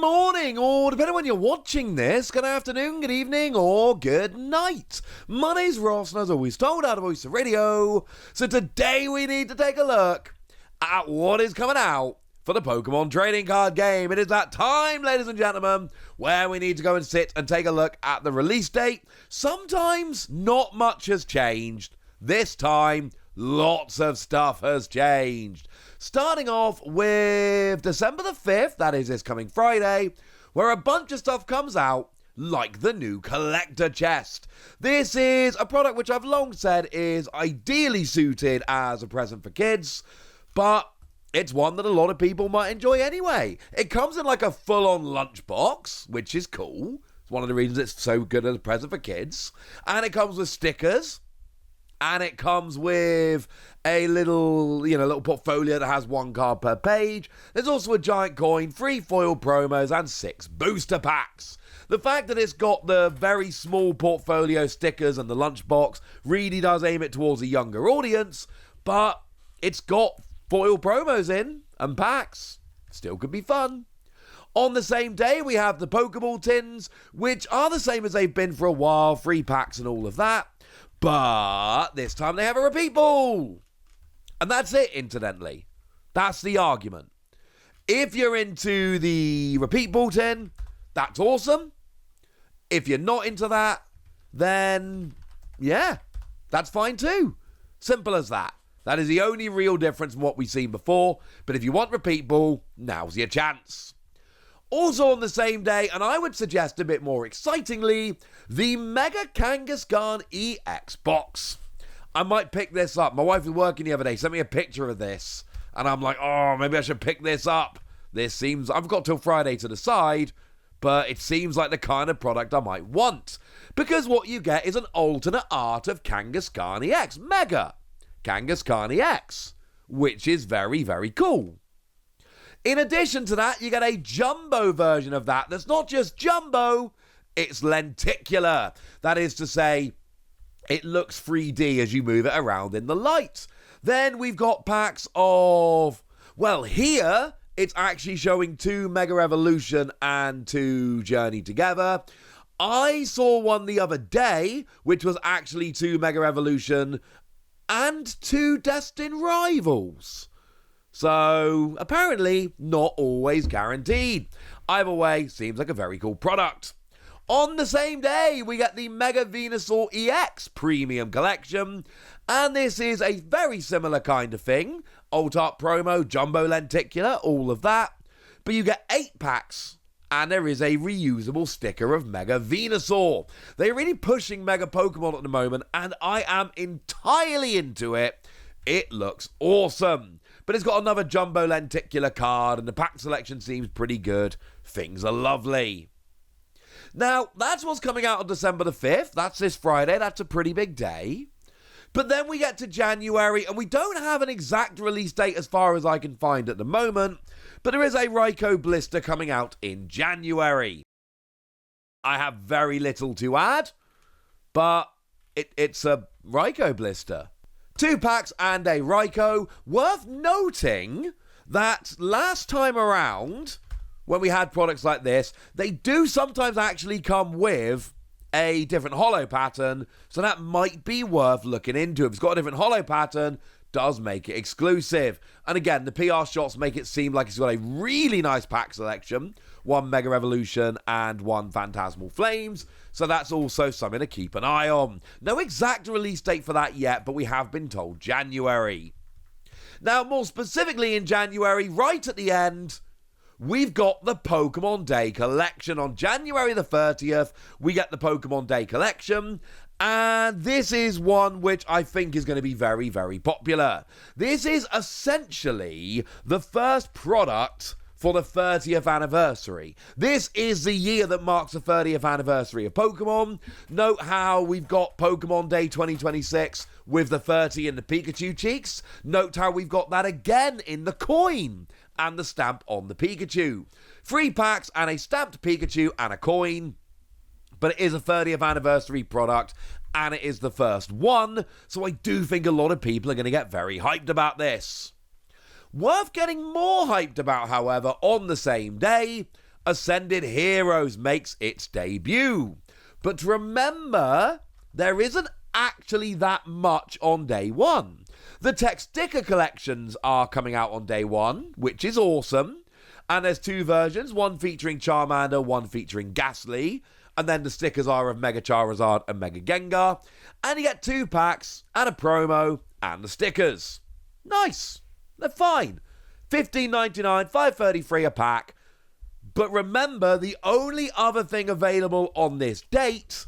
morning, or depending on when you're watching this, good afternoon, good evening, or good night. My name's Ross, and as always told, out of Voice of Radio. So today we need to take a look at what is coming out for the Pokemon trading card game. It is that time, ladies and gentlemen, where we need to go and sit and take a look at the release date. Sometimes not much has changed. This time, lots of stuff has changed. Starting off with December the 5th, that is this coming Friday, where a bunch of stuff comes out, like the new collector chest. This is a product which I've long said is ideally suited as a present for kids, but it's one that a lot of people might enjoy anyway. It comes in like a full-on lunchbox, which is cool. It's one of the reasons it's so good as a present for kids. And it comes with stickers. And it comes with a little portfolio that has 1 card per page. There's also a giant coin, 3 foil promos, and 6 booster packs. The fact that it's got the very small portfolio stickers and the lunchbox really does aim it towards a younger audience, but it's got foil promos in and packs. Still could be fun. On the same day, we have the Pokeball tins, which are the same as they've been for a while, 3 packs and all of that. But this time they have a repeat ball. And that's it, incidentally. That's the argument. If you're into the repeat ball tin, that's awesome. If you're not into that, then yeah, that's fine too. Simple as that. That is the only real difference from what we've seen before. But if you want repeat ball, now's your chance. Also on the same day, and I would suggest a bit more excitingly, the Mega Kangaskhan EX box. I might pick this up. My wife was working the other day, sent me a picture of this, and I'm like, oh, maybe I should pick this up. I've got till Friday to decide, but it seems like the kind of product I might want. Because what you get is an alternate art of Kangaskhan EX, Mega Kangaskhan EX, which is very, very cool. In addition to that, you get a jumbo version of that that's not just jumbo, it's lenticular. That is to say, it looks 3D as you move it around in the light. Then we've got packs of, well, here it's actually showing 2 Mega Evolution and 2 Journey together. I saw one the other day, which was actually 2 Mega Evolution and 2 Destined Rivals. So, apparently, not always guaranteed. Either way, seems like a very cool product. On the same day, we get the Mega Venusaur EX Premium Collection. And this is a very similar kind of thing. Alt Art Promo, Jumbo Lenticular, all of that. But you get 8 packs. And there is a reusable sticker of Mega Venusaur. They're really pushing Mega Pokemon at the moment. And I am entirely into it. It looks awesome. But it's got another jumbo lenticular card, and the pack selection seems pretty good. Things are lovely. Now, that's what's coming out on December the 5th. That's this Friday. That's a pretty big day. But then we get to January, and we don't have an exact release date as far as I can find at the moment. But there is a Raikou blister coming out in January. I have very little to add, but it's a Raikou blister. 2 packs and a Raikou. Worth noting that last time around, when we had products like this, they do sometimes actually come with a different holo pattern, so that might be worth looking into. If it's got a different holo pattern, does make it exclusive. And again, the PR shots make it seem like it's got a really nice pack selection. 1 Mega Evolution and 1 Phantasmal Flames. So that's also something to keep an eye on. No exact release date for that yet, but we have been told January. Now, more specifically in January, right at the end, we've got the Pokemon Day Collection. On January the 30th, we get the Pokemon Day Collection. And this is one which I think is going to be very, very popular. This is essentially the first product for the 30th anniversary. This is the year that marks the 30th anniversary of Pokemon. Note how we've got Pokemon Day 2026 with the 30 in the Pikachu cheeks. Note how we've got that again in the coin and the stamp on the Pikachu. 3 packs and a stamped Pikachu and a coin. But it is a 30th anniversary product, and it is the first one, so I do think a lot of people are going to get very hyped about this. Worth getting more hyped about, however, on the same day, Ascended Heroes makes its debut. But remember, there isn't actually that much on day one. The tech sticker collections are coming out on day one, which is awesome. And there's two versions, one featuring Charmander, one featuring Ghastly. And then the stickers are of Mega Charizard and Mega Gengar. And you get 2 packs and a promo and the stickers. Nice. They're fine. $15.99, $5.33 a pack. But remember, the only other thing available on this date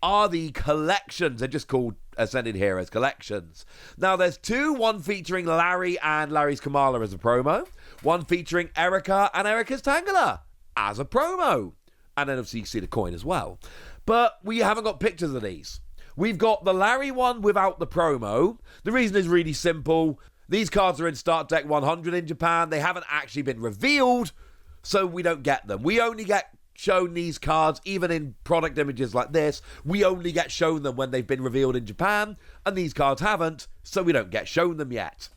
are the collections. They're just called Ascended Heroes collections. Now, there's 2, one featuring Larry and Larry's Kamala as a promo, one featuring Erica and Erica's Tangela as a promo. And then obviously you see the coin as well. But we haven't got pictures of these. We've got the Larry one without the promo. The reason is really simple. These cards are in Start Deck 100 in Japan. They haven't actually been revealed, so we don't get them. We only get shown these cards, even in product images like this. We only get shown them when they've been revealed in Japan, and these cards haven't, so we don't get shown them yet.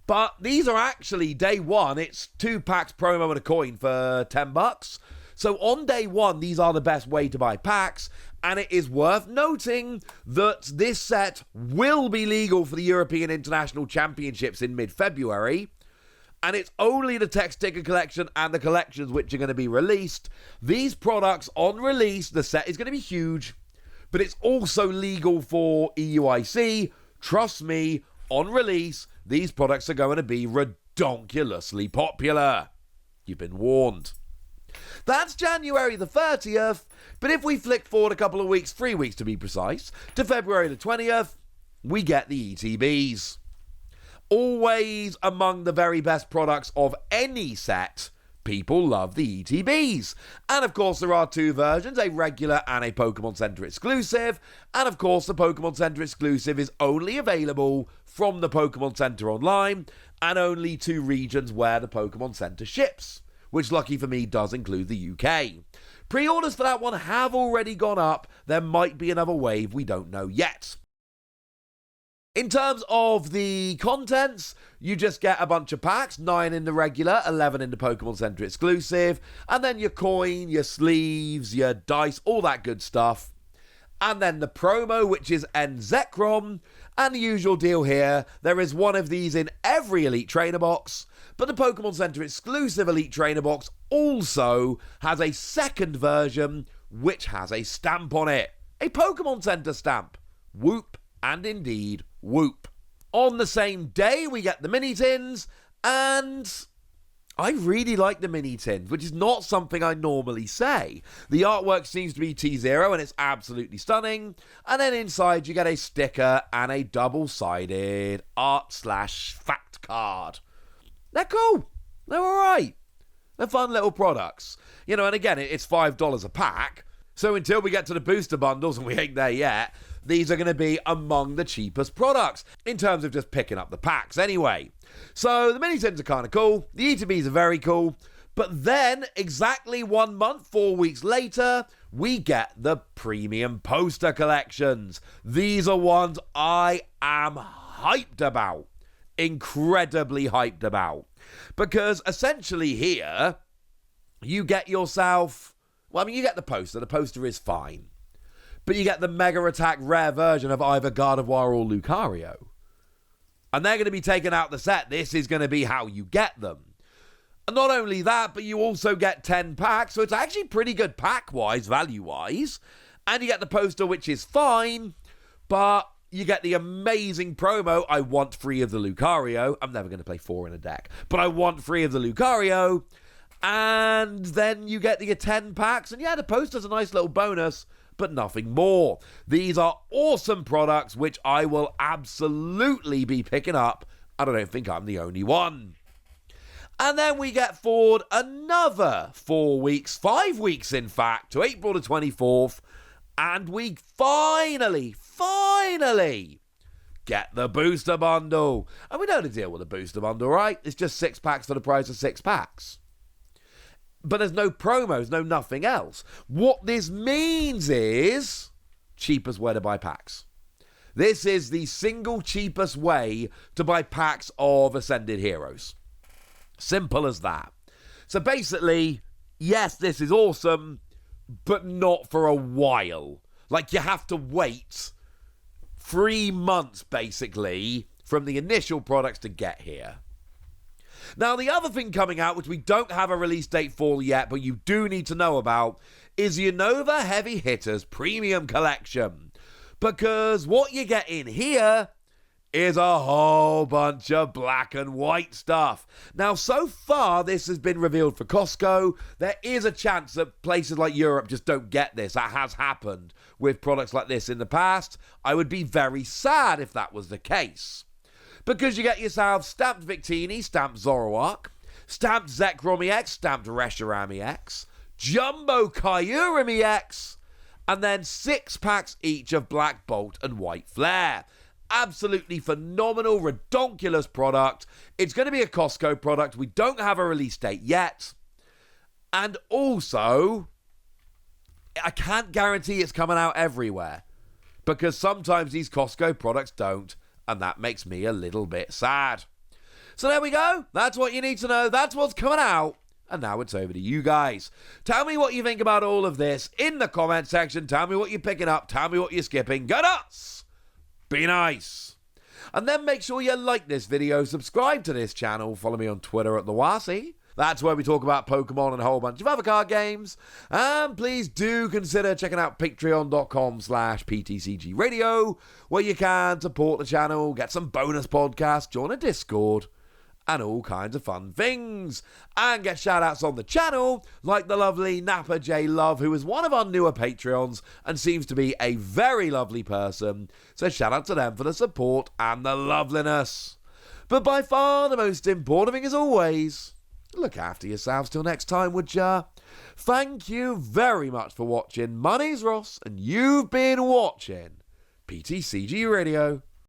But these are actually day one. It's 2 packs, promo, and a coin for $10. So on day one, these are the best way to buy packs, and it is worth noting that this set will be legal for the European International Championships in mid-February, and it's only the tech sticker collection and the collections which are going to be released. These products on release, the set is going to be huge, but it's also legal for EUIC. Trust me, on release, these products are going to be redonkulously popular. You've been warned. That's January the 30th, but if we flick forward a couple of weeks, 3 weeks to be precise, to February the 20th, we get the ETBs. Always among the very best products of any set, people love the ETBs. And of course there are 2 versions, a regular and a Pokemon Center exclusive. And of course the Pokemon Center exclusive is only available from the Pokemon Center online and only to regions where the Pokemon Center ships, which lucky for me does include the UK. Pre-orders for that one have already gone up. There might be another wave, we don't know yet. In terms of the contents, you just get a bunch of packs, 9 in the regular, 11 in the Pokemon Center exclusive, and then your coin, your sleeves, your dice, all that good stuff. And then the promo, which is Zekrom, and the usual deal here, there is one of these in every Elite Trainer box, but the Pokemon Center exclusive Elite Trainer box also has a second version, which has a stamp on it. A Pokemon Center stamp. Whoop, and indeed, whoop. On the same day, we get the mini tins, and I really like the mini tins, which is not something I normally say. The artwork seems to be T0, and it's absolutely stunning. And then inside, you get a sticker and a double-sided art/fact card. They're cool. They're all right. They're fun little products. You know, and again, it's $5 a pack. So until we get to the booster bundles, and we ain't there yet, these are going to be among the cheapest products in terms of just picking up the packs anyway. So the mini tins are kind of cool. The ETBs are very cool. But then, exactly 1 month, 4 weeks later, we get the premium poster collections. These are ones I am hyped about. Incredibly hyped about. Because essentially here, you get yourself, well, I mean, you get the poster. The poster is fine. But you get the Mega Attack rare version of either Gardevoir or Lucario. And they're going to be taken out the set. This is going to be how you get them. And not only that, but you also get 10 packs. So it's actually pretty good pack-wise, value-wise. And you get the poster, which is fine. But you get the amazing promo, I want 3 of the Lucario. I'm never going to play 4 in a deck. But I want 3 of the Lucario. And then you get the 10 packs. And yeah, the poster's a nice little bonus, but nothing more. These are awesome products, which I will absolutely be picking up. And I don't think I'm the only one. And then we get forward another 4 weeks, 5 weeks in fact, to April the 24th. And we finally get the booster bundle. And we know the deal with the booster bundle, right? It's just 6 packs for the price of 6 packs. But there's no promos, no nothing else. What this means is cheapest way to buy packs. This is the single cheapest way to buy packs of Ascended Heroes. Simple as that. So basically, yes, this is awesome, but not for a while. Like, you have to wait 3 months, basically, from the initial products to get here. Now, the other thing coming out, which we don't have a release date for yet, but you do need to know about, is the Unova Heavy Hitters Premium Collection. Because what you get in here is a whole bunch of black and white stuff. Now, so far, this has been revealed for Costco. There is a chance that places like Europe just don't get this. That has happened with products like this in the past. I would be very sad if that was the case. Because you get yourself stamped Victini, stamped Zoroark, stamped Zekrom EX, stamped Reshiram EX, Jumbo Kyurem EX, and then 6 packs each of Black Bolt and White Flare. Absolutely phenomenal, redonkulous product. It's going to be a Costco product. We don't have a release date yet. And also, I can't guarantee it's coming out everywhere, because sometimes these Costco products don't. And that makes me a little bit sad. So there we go. That's what you need to know. That's what's coming out. And now it's over to you guys. Tell me what you think about all of this in the comment section. Tell me what you're picking up. Tell me what you're skipping. Go nuts! Be nice. And then make sure you like this video, subscribe to this channel, follow me on Twitter at TheWasi. That's where we talk about Pokemon and a whole bunch of other card games. And please do consider checking out patreon.com/PTCGradio, where you can support the channel, get some bonus podcasts, join a Discord, and all kinds of fun things. And get shout-outs on the channel, like the lovely Napa J Love, who is one of our newer Patreons and seems to be a very lovely person. So shout out to them for the support and the loveliness. But by far the most important thing, as always, look after yourselves till next time, would ya? Thank you very much for watching. My name's Ross, and you've been watching PTCG Radio.